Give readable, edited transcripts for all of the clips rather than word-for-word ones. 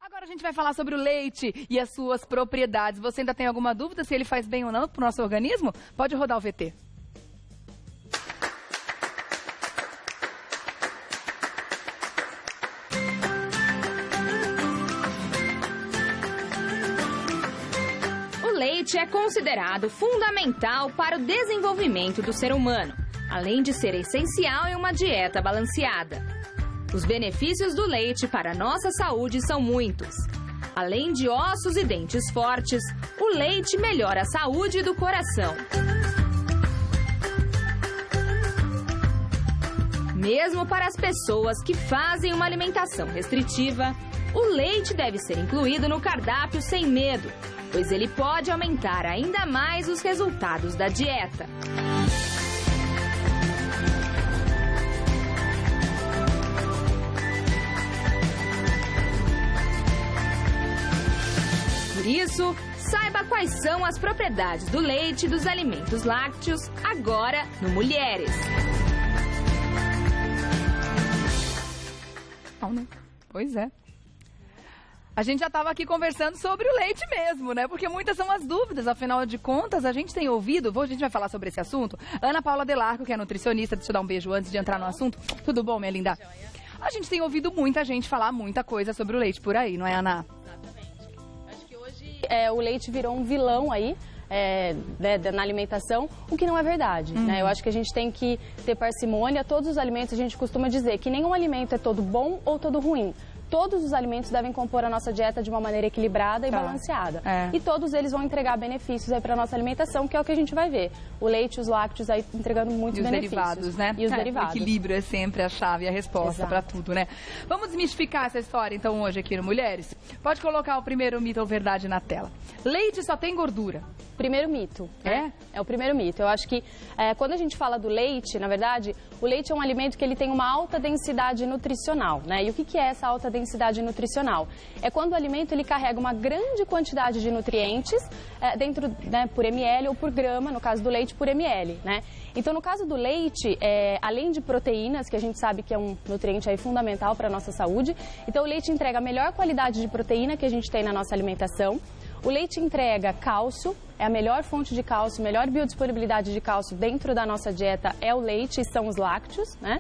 Agora a gente vai falar sobre o leite e as suas propriedades. Você ainda tem alguma dúvida se ele faz bem ou não para o nosso organismo? Pode rodar o VT. O leite é considerado fundamental para o desenvolvimento do ser humano, além de ser essencial em uma dieta balanceada. Os benefícios do leite para a nossa saúde são muitos. Além de ossos e dentes fortes, o leite melhora a saúde do coração. Mesmo para as pessoas que fazem uma alimentação restritiva, o leite deve ser incluído no cardápio sem medo, pois ele pode aumentar ainda mais os resultados da dieta. Por isso, saiba quais são as propriedades do leite e dos alimentos lácteos agora no Mulheres. Pois é. A gente já estava aqui conversando sobre o leite mesmo, né? Porque muitas são as dúvidas, afinal de contas, a gente tem ouvido, a gente vai falar sobre esse assunto. Ana Paula Delarco, que é nutricionista, deixa eu dar um beijo antes de entrar no assunto. Tudo bom, minha linda? A gente tem ouvido muita gente falar muita coisa sobre o leite por aí, não é, Ana? O leite virou um vilão aí na alimentação, o que não é verdade. Né? Eu acho que a gente tem que ter parcimônia. Todos os alimentos, a gente costuma dizer que nenhum alimento é todo bom ou todo ruim. Todos os alimentos devem compor a nossa dieta de uma maneira equilibrada e balanceada. E todos eles vão entregar benefícios aí para a nossa alimentação, que é o que a gente vai ver. O leite e os lácteos aí entregando muitos benefícios. Derivados, né? E os derivados. O equilíbrio é sempre a chave e a resposta para tudo, né? Vamos desmistificar essa história, então, hoje aqui no Mulheres? Pode colocar o primeiro mito ou verdade na tela. Leite só tem gordura. Primeiro mito. É o primeiro mito. Eu acho que quando a gente fala do leite, na verdade, o leite é um alimento que ele tem uma alta densidade nutricional, né? E o que é essa alta densidade nutricional? É quando o alimento ele carrega uma grande quantidade de nutrientes dentro, né, por ml ou por grama, no caso do leite, por ml, né? Então, no caso do leite, além de proteínas, que a gente sabe que é um nutriente aí fundamental para a nossa saúde, então o leite entrega a melhor qualidade de proteína que a gente tem na nossa alimentação. O leite entrega cálcio, é a melhor fonte de cálcio, melhor biodisponibilidade de cálcio dentro da nossa dieta é o leite e são os lácteos, né?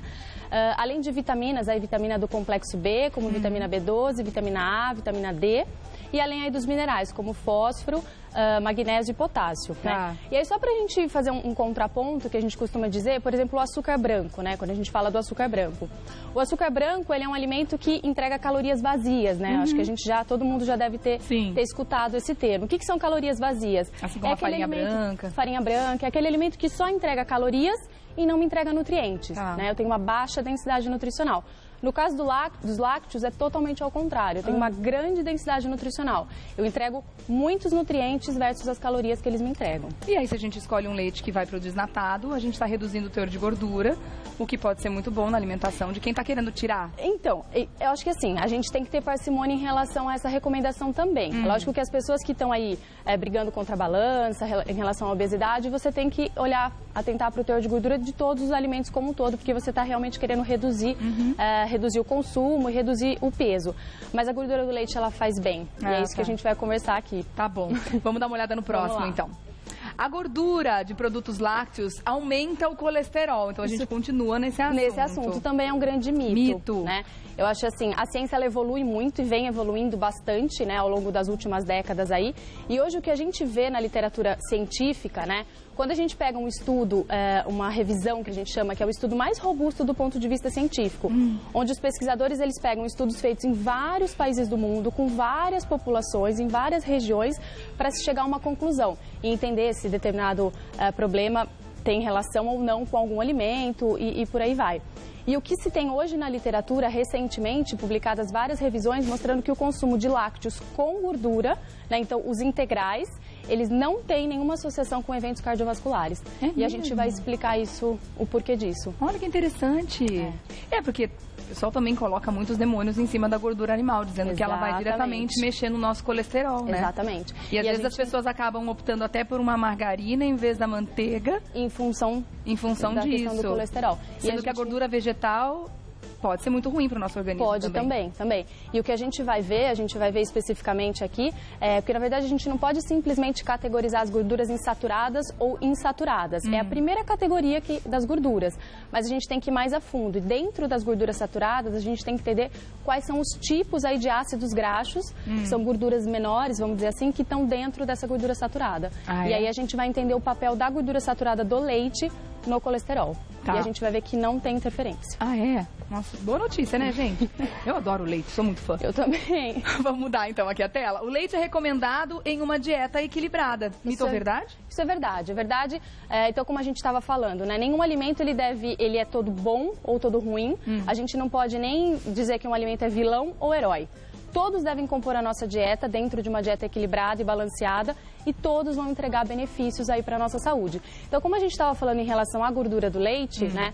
Além de vitaminas, a vitamina do complexo B, como vitamina B12, vitamina A, vitamina D. E além aí dos minerais, como fósforo, magnésio e potássio. Né? E aí só pra gente fazer um contraponto que a gente costuma dizer, por exemplo, o açúcar branco, né? Quando a gente fala do açúcar branco. O açúcar branco, ele é um alimento que entrega calorias vazias, né? Acho que todo mundo já deve ter escutado esse termo. O que são calorias vazias? Assim como a farinha branca. Farinha branca, é aquele alimento que só entrega calorias e não me entrega nutrientes, né? Eu tenho uma baixa densidade nutricional. No caso dos lácteos, é totalmente ao contrário. Eu tenho uma grande densidade nutricional. Eu entrego muitos nutrientes versus as calorias que eles me entregam. E aí, se a gente escolhe um leite que vai para o desnatado, a gente está reduzindo o teor de gordura, o que pode ser muito bom na alimentação de quem está querendo tirar. Então, eu acho que assim, a gente tem que ter parcimônia em relação a essa recomendação também. É lógico que as pessoas que estão aí brigando contra a balança, em relação à obesidade, você tem que atentar para o teor de gordura de todos os alimentos como um todo, porque você está realmente querendo reduzir o consumo e reduzir o peso. Mas a gordura do leite, ela faz bem. E é isso que a gente vai conversar aqui. Tá bom. Vamos dar uma olhada no próximo, então. A gordura de produtos lácteos aumenta o colesterol. Então a gente continua nesse assunto. Nesse assunto também é um grande mito. Né? Eu acho assim, a ciência ela evolui muito e vem evoluindo bastante, né, ao longo das últimas décadas aí. E hoje o que a gente vê na literatura científica, né, quando a gente pega um estudo, uma revisão que a gente chama, que é o estudo mais robusto do ponto de vista científico, onde os pesquisadores eles pegam estudos feitos em vários países do mundo, com várias populações, em várias regiões, para se chegar a uma conclusão e entender se determinado problema tem relação ou não com algum alimento e por aí vai. E o que se tem hoje na literatura, recentemente, publicadas várias revisões mostrando que o consumo de lácteos com gordura, né, então os integrais, eles não têm nenhuma associação com eventos cardiovasculares. E a gente vai explicar isso, o porquê disso. Olha que interessante. Porque o pessoal também coloca muitos demônios em cima da gordura animal, dizendo que ela vai diretamente mexer no nosso colesterol, né? Exatamente. E às vezes as pessoas acabam optando até por uma margarina em vez da manteiga. Em função disso. Questão do colesterol. Sendo que a gordura vegetal pode ser muito ruim para o nosso organismo. Pode também. E o que a gente vai ver especificamente aqui, porque na verdade a gente não pode simplesmente categorizar as gorduras insaturadas ou insaturadas. É a primeira categoria das gorduras, mas a gente tem que ir mais a fundo. E dentro das gorduras saturadas, a gente tem que entender quais são os tipos aí de ácidos graxos, que são gorduras menores, vamos dizer assim, que estão dentro dessa gordura saturada. E aí a gente vai entender o papel da gordura saturada do leite no colesterol. Tá. E a gente vai ver que não tem interferência. Ah, é? Nossa, boa notícia, né, gente? Eu adoro leite, sou muito fã. Eu também. Vamos mudar então aqui a tela. O leite é recomendado em uma dieta equilibrada. Mito ou verdade? Isso é verdade. É verdade. Então, como a gente estava falando, né? Nenhum alimento ele é todo bom ou todo ruim. A gente não pode nem dizer que um alimento é vilão ou herói. Todos devem compor a nossa dieta dentro de uma dieta equilibrada e balanceada e todos vão entregar benefícios aí para a nossa saúde. Então, como a gente estava falando em relação à gordura do leite, né,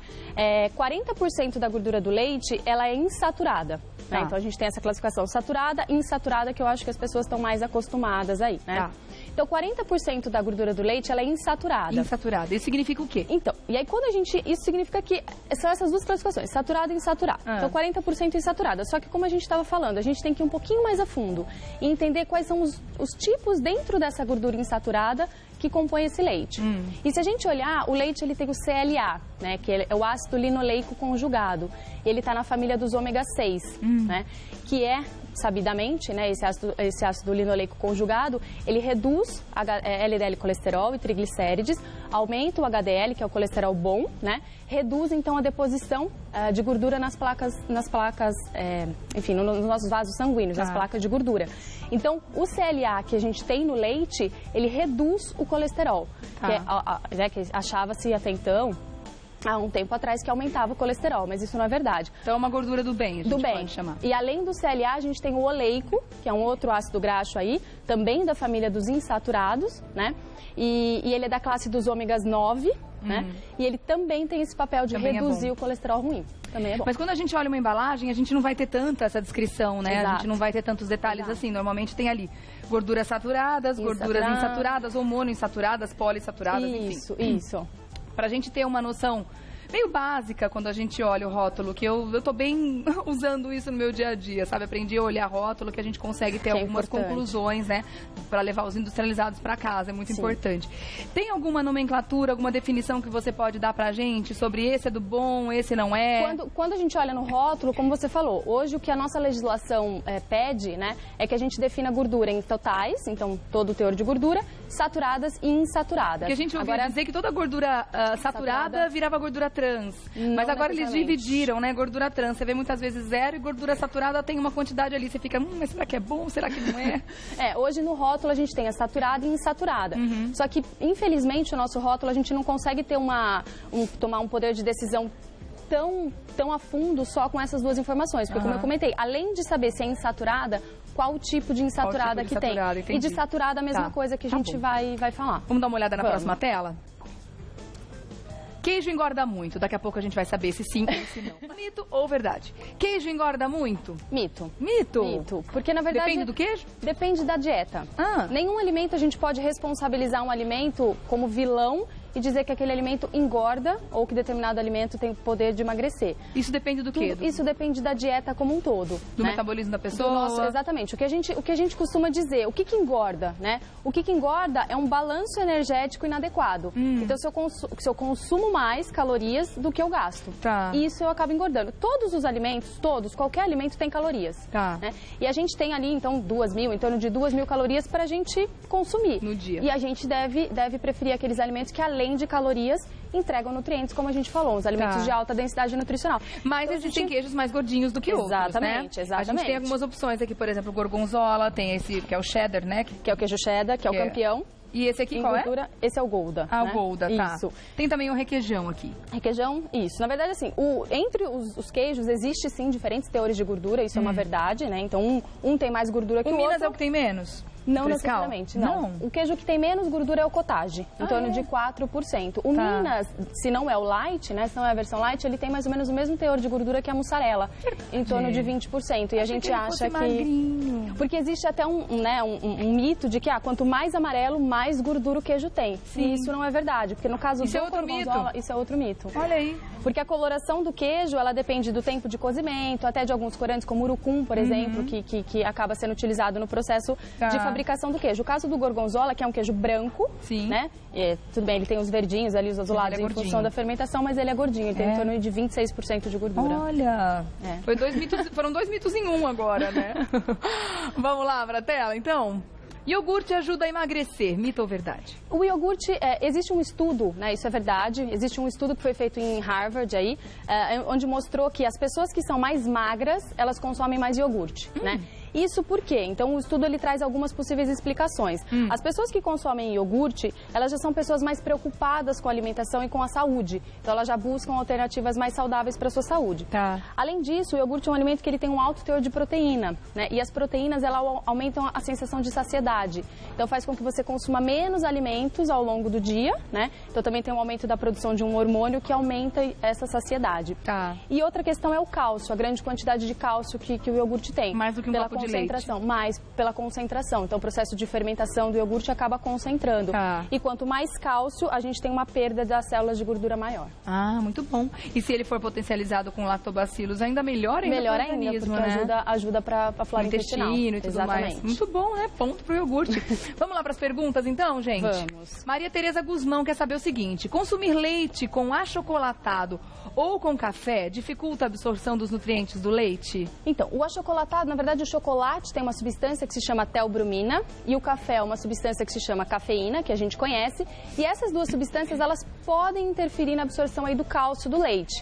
40% da gordura do leite, ela é insaturada. Né? Então, a gente tem essa classificação saturada e insaturada, que eu acho que as pessoas estão mais acostumadas aí, né? Então, 40% da gordura do leite, ela é insaturada. Insaturada. Isso significa o quê? Então, e aí isso significa que são essas duas classificações, saturada e insaturada. Então, 40% insaturada. Só que, como a gente estava falando, a gente tem que ir um pouquinho mais a fundo e entender quais são os tipos dentro dessa gordura insaturada que compõe esse leite. E se a gente olhar, o leite ele tem o CLA, né, que é o ácido linoleico conjugado. Ele está na família dos ômega 6, né, que é, sabidamente, né, esse ácido linoleico conjugado, ele reduz LDL colesterol e triglicérides, aumenta o HDL, que é o colesterol bom, né, reduz então a deposição de gordura nas placas, enfim, nos nossos vasos sanguíneos, nas placas de gordura. Então, o CLA que a gente tem no leite, ele reduz o colesterol, que achava-se até então, há um tempo atrás, que aumentava o colesterol, mas isso não é verdade. Então é uma gordura do bem, a gente pode chamar. E além do CLA, a gente tem o oleico, que é um outro ácido graxo aí, também da família dos insaturados, né? E ele é da classe dos ômegas 9, né? E ele também tem esse papel de também reduzir o colesterol ruim. Também é bom. Mas quando a gente olha uma embalagem, a gente não vai ter tanta essa descrição, né? A gente não vai ter tantos detalhes assim. Normalmente tem ali gorduras saturadas, gorduras insaturadas, monoinsaturadas, poliinsaturadas, enfim. Isso. Pra gente ter uma noção meio básica quando a gente olha o rótulo, que eu tô bem usando isso no meu dia a dia, sabe? Aprendi a olhar rótulo, que a gente consegue ter algumas conclusões, né? Pra levar os industrializados pra casa, é muito importante. Tem alguma nomenclatura, alguma definição que você pode dar pra gente sobre esse é do bom, esse não é? Quando a gente olha no rótulo, como você falou, hoje o que a nossa legislação pede, né, é que a gente defina gordura em totais, então todo o teor de gordura, saturadas e insaturadas. Porque a gente ouvia dizer que toda gordura saturada virava gordura trans. Mas agora eles dividiram, né? Gordura trans. Você vê muitas vezes 0 e gordura saturada tem uma quantidade ali. Você fica, mas será que é bom? Será que não é? Hoje no rótulo a gente tem a saturada e insaturada. Só que, infelizmente, o nosso rótulo a gente não consegue ter tomar um poder de decisão tão a fundo só com essas duas informações. Porque, como eu comentei, além de saber se é insaturada, qual o tipo de insaturada que tem. Entendi. E de saturada a mesma coisa que a gente vai falar. Vamos dar uma olhada na próxima tela? Queijo engorda muito. Daqui a pouco a gente vai saber se sim ou se não. Mito ou verdade? Queijo engorda muito? Mito. Mito? Mito. Porque, na verdade... Depende do queijo? Depende da dieta. Nenhum alimento a gente pode responsabilizar um alimento como vilão e dizer que aquele alimento engorda ou que determinado alimento tem o poder de emagrecer. Isso depende do quê? Isso depende da dieta como um todo. Do metabolismo da pessoa? Exatamente. O que a gente costuma dizer, o que engorda, né? O que engorda é um balanço energético inadequado. Então, se eu consumo mais calorias do que eu gasto. Isso eu acabo engordando. Todos os alimentos, qualquer alimento tem calorias. Né? E a gente tem ali, então, em torno de 2.000 calorias para a gente consumir. No dia. E a gente deve preferir aqueles alimentos que, além de calorias, entregam nutrientes, como a gente falou, os alimentos de alta densidade nutricional. Mas então, existem queijos mais gordinhos do que outros, né? Exatamente. A gente tem algumas opções aqui, por exemplo, o gorgonzola, tem esse que é o cheddar, né? Que é o queijo cheddar, que é o campeão. E esse aqui qual gordura, Esse é o Gouda. O Gouda, tá. Isso. Tem também o requeijão aqui. Requeijão, isso. Na verdade, assim, entre os queijos existe sim diferentes teores de gordura, isso é uma verdade, né? Então, um tem mais gordura que o outro. O Minas é o que tem menos? Não necessariamente, não. O queijo que tem menos gordura é o cottage, em torno de 4%. O Minas, se não é o light, né, se não é a versão light, ele tem mais ou menos o mesmo teor de gordura que a mussarela, em torno de 20%. E a gente acha que... magrinho. Porque existe até um mito de que quanto mais amarelo, mais gordura o queijo tem. Sim. E isso não é verdade, porque no caso do gorgonzola, isso é outro mito. Olha aí. Porque a coloração do queijo, ela depende do tempo de cozimento, até de alguns corantes, como urucum, por exemplo, que acaba sendo utilizado no processo de fabricação do queijo. O caso do gorgonzola, que é um queijo branco, né? Tudo bem, ele tem os verdinhos ali, os azulados, em função da fermentação, mas ele é gordinho, ele tem em torno de 26% de gordura. Olha, foram 2 mitos em um agora, né? Vamos lá para a tela, então? Iogurte ajuda a emagrecer, mito ou verdade? O iogurte, existe um estudo, né, isso é verdade, existe um estudo que foi feito em Harvard aí, onde mostrou que as pessoas que são mais magras, elas consomem mais iogurte, né? Isso por quê? Então, o estudo ele traz algumas possíveis explicações. As pessoas que consomem iogurte, elas já são pessoas mais preocupadas com a alimentação e com a saúde. Então, elas já buscam alternativas mais saudáveis para a sua saúde. Além disso, o iogurte é um alimento que ele tem um alto teor de proteína, né? E as proteínas, elas aumentam a sensação de saciedade. Então, faz com que você consuma menos alimentos ao longo do dia, né? Então, também tem um aumento da produção de um hormônio que aumenta essa saciedade. E outra questão é o cálcio, a grande quantidade de cálcio que o iogurte tem. Mais do que um copo de leite. Mais pela concentração. Então, o processo de fermentação do iogurte acaba concentrando. E quanto mais cálcio, a gente tem uma perda das células de gordura maior. Muito bom. E se ele for potencializado com lactobacilos, ainda melhor ainda melhor ainda, organismo, porque né? ajuda para a flora intestinal. E tudo mais. Muito bom, né? Ponto pro iogurte. Vamos lá para as perguntas, então, gente? Vamos. Maria Tereza Guzmão quer saber o seguinte: consumir leite com achocolatado ou com café dificulta a absorção dos nutrientes do leite? Então, o achocolatado, na verdade, o chocolate tem uma substância que se chama teobromina e o café é uma substância que se chama cafeína, que a gente conhece. E essas duas substâncias, elas podem interferir na absorção aí do cálcio do leite.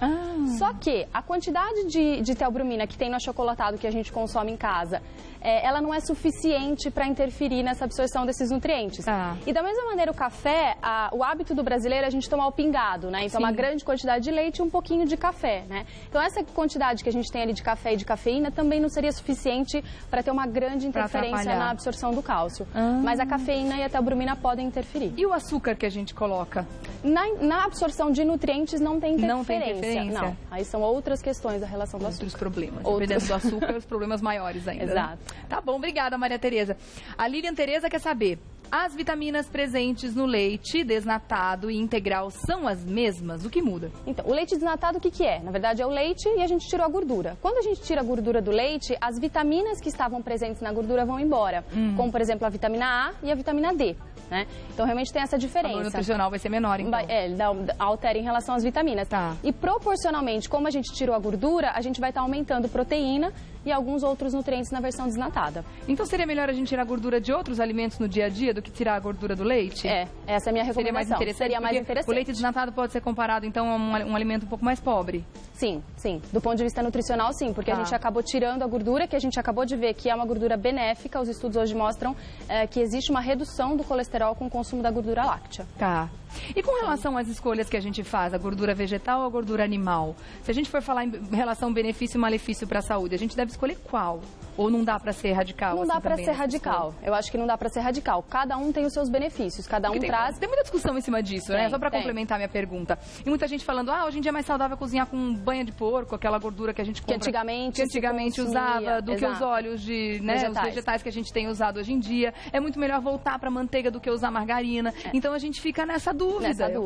Só que a quantidade de teobromina que tem no achocolatado que a gente consome em casa, ela não é suficiente para interferir nessa absorção desses nutrientes. E da mesma maneira, o café, o hábito do brasileiro é a gente tomar o pingado, né? Então, uma grande quantidade de leite e um pouquinho de café, né? Então, essa quantidade que a gente tem ali de café e de cafeína também não seria suficiente para ter uma grande interferência na absorção do cálcio. Mas a cafeína e a teobromina podem interferir. E o açúcar que a gente coloca? Na absorção de nutrientes não tem interferência. Não tem interferência? Não. Aí são outras questões da relação do açúcar. Outros problemas. Dependendo do açúcar, os problemas maiores ainda. Exato. Né? Tá bom, obrigada, Maria Tereza. A Lilian Tereza quer saber: as vitaminas presentes no leite desnatado e integral são as mesmas? O que muda? Então, o leite desnatado o que é? Na verdade, é o leite e a gente tirou a gordura. Quando a gente tira a gordura do leite, as vitaminas que estavam presentes na gordura vão embora. Como, por exemplo, a vitamina A e a vitamina D. Né? Então, realmente tem essa diferença. O valor nutricional vai ser menor, então. Ele altera em relação às vitaminas. E proporcionalmente, como a gente tirou a gordura, a gente vai estar aumentando proteína e alguns outros nutrientes na versão desnatada. Então, seria melhor a gente tirar a gordura de outros alimentos no dia a dia do que tirar a gordura do leite? Essa é a minha recomendação. Seria mais interessante. O leite desnatado pode ser comparado, então, a um alimento um pouco mais pobre? Sim. Do ponto de vista nutricional, sim. Porque a gente acabou tirando a gordura, que a gente acabou de ver que é uma gordura benéfica. Os estudos hoje mostram que existe uma redução do colesterol com o consumo da gordura láctea. E com relação às escolhas que a gente faz, a gordura vegetal ou a gordura animal? Se a gente for falar em relação benefício e malefício para a saúde, a gente deve escolher qual? Ou não dá para ser radical? Não dá para ser radical. Eu acho que não dá para ser radical. Cada um tem os seus benefícios, cada um traz... Tem muita discussão em cima disso, né? Só para complementar minha pergunta. E muita gente falando, hoje em dia é mais saudável cozinhar com banha de porco, aquela gordura que a gente compra... Que antigamente usava, do que os óleos de... Né, os vegetais que a gente tem usado hoje em dia. É muito melhor voltar para manteiga do que usar margarina. Então a gente fica nessa dúvida. Eu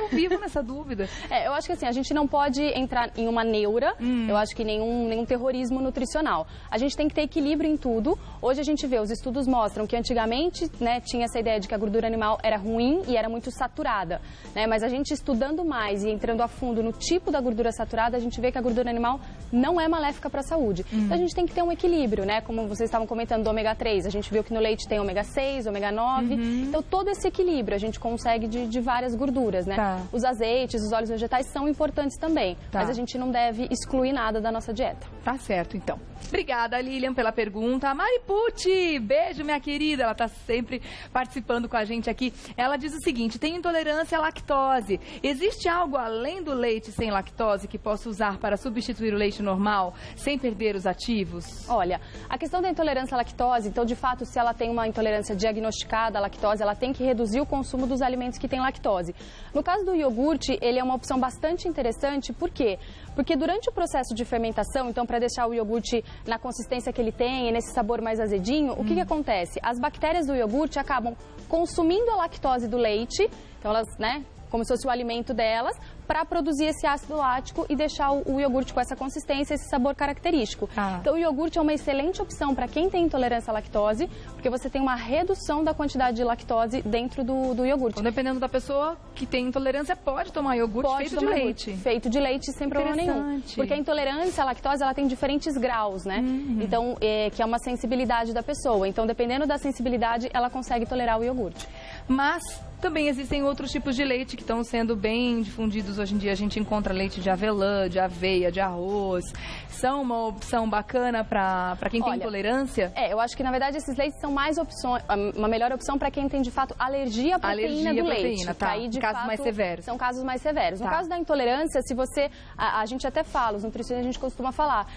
vivo nessa dúvida. Eu acho que assim, a gente não pode entrar em uma neura, eu acho que nenhum terrorismo nutricional. A gente tem que ter equilíbrio em tudo. Hoje a gente vê, os estudos mostram que antigamente, né, tinha essa ideia de que a gordura animal era ruim e era muito saturada, né? Mas a gente estudando mais e entrando a fundo no tipo da gordura saturada, a gente vê que a gordura animal não é maléfica para a saúde. Então a gente tem que ter um equilíbrio, né? Como vocês estavam comentando do ômega 3, a gente viu que no leite tem ômega 6, ômega 9. Então todo esse equilíbrio a gente consegue de várias gorduras, né? Os azeites, os óleos vegetais são importantes também, mas a gente não deve excluir nada da nossa dieta. Tá certo, então. Obrigada, Lilian, pela pergunta. A Mari Pucci, beijo, minha querida. Ela tá sempre participando com a gente aqui. Ela diz o seguinte: tem intolerância à lactose. Existe algo além do leite sem lactose que possa usar para substituir o leite normal, sem perder os ativos? Olha, a questão da intolerância à lactose, então, de fato, se ela tem uma intolerância diagnosticada à lactose, ela tem que reduzir o consumo dos alimentos que têm lactose. No caso do iogurte, ele é uma opção bastante interessante. Por quê? Porque durante o processo de fermentação, então, para deixar o iogurte na consistência consistência que ele tem, nesse sabor mais azedinho, o que acontece? As bactérias do iogurte acabam consumindo a lactose do leite, então elas, né, como se fosse o alimento delas, para produzir esse ácido lático e deixar o iogurte com essa consistência, esse sabor característico. Então o iogurte é uma excelente opção para quem tem intolerância à lactose, porque você tem uma redução da quantidade de lactose dentro do iogurte. Então, dependendo da pessoa que tem intolerância, pode tomar iogurte feito de leite. Feito de leite sem problema nenhum. Porque a intolerância à lactose, ela tem diferentes graus, né? Então, que é uma sensibilidade da pessoa. Então, dependendo da sensibilidade, ela consegue tolerar o iogurte. Mas também existem outros tipos de leite que estão sendo bem difundidos hoje em dia. A gente encontra leite de avelã, de aveia, de arroz. São uma opção bacana para quem tem intolerância? Eu acho que, na verdade, esses leites são mais opções, uma melhor opção para quem tem, de fato, alergia à proteína do leite. Tá. Aí, de casos fato, mais severos. São casos mais severos. No caso da intolerância, se você... A gente até fala, os nutricionistas a gente costuma falar,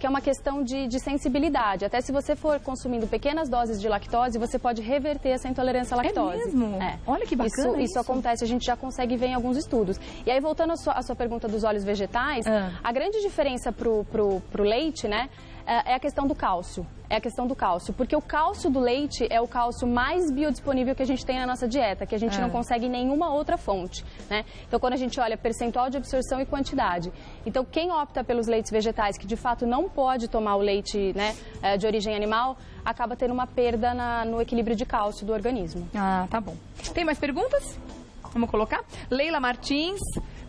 que é uma questão de sensibilidade. Até se você for consumindo pequenas doses de lactose, você pode reverter essa intolerância à lactose. É mesmo? Olha que bacana isso acontece, a gente já consegue ver em alguns estudos. E aí, voltando à sua pergunta dos óleos vegetais, a grande diferença pro leite, né, é a questão do cálcio. É a questão do cálcio, porque o cálcio do leite é o cálcio mais biodisponível que a gente tem na nossa dieta, que a gente não consegue em nenhuma outra fonte, né? Então, quando a gente olha percentual de absorção e quantidade. Então, quem opta pelos leites vegetais, que de fato não pode tomar o leite, né, de origem animal, acaba tendo uma perda no equilíbrio de cálcio do organismo. Tá bom. Tem mais perguntas? Vamos colocar? Leila Martins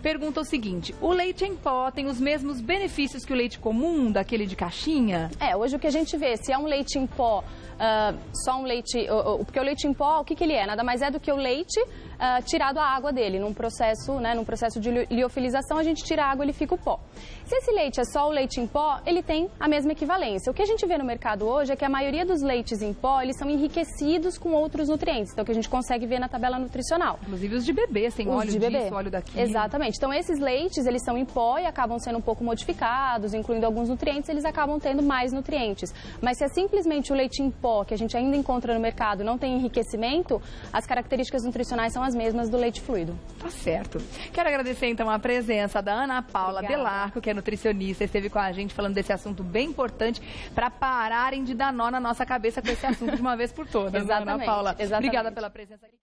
pergunta o seguinte: o leite em pó tem os mesmos benefícios que o leite comum, daquele de caixinha? Hoje o que a gente vê, se é um leite em pó, só um leite... Porque o leite em pó, o que ele é? Nada mais é do que o leite tirado a água dele. Num processo de liofilização, a gente tira a água e ele fica o pó. Se esse leite é só o leite em pó, ele tem a mesma equivalência. O que a gente vê no mercado hoje é que a maioria dos leites em pó, eles são enriquecidos com outros nutrientes. Então, o que a gente consegue ver na tabela nutricional. Inclusive os de bebê, sem óleo disso, óleo daquilo. Exatamente. Então, esses leites, eles são em pó e acabam sendo um pouco modificados, incluindo alguns nutrientes, eles acabam tendo mais nutrientes. Mas se é simplesmente o leite em pó, que a gente ainda encontra no mercado, não tem enriquecimento, as características nutricionais são as mesmas do leite fluido. Tá certo. Quero agradecer, então, a presença da Ana Paula Delarco, que é nutricionista, esteve com a gente falando desse assunto bem importante para pararem de dar nó na nossa cabeça com esse assunto de uma vez por todas. Exatamente. Ana Paula, exatamente. Obrigada pela presença aqui.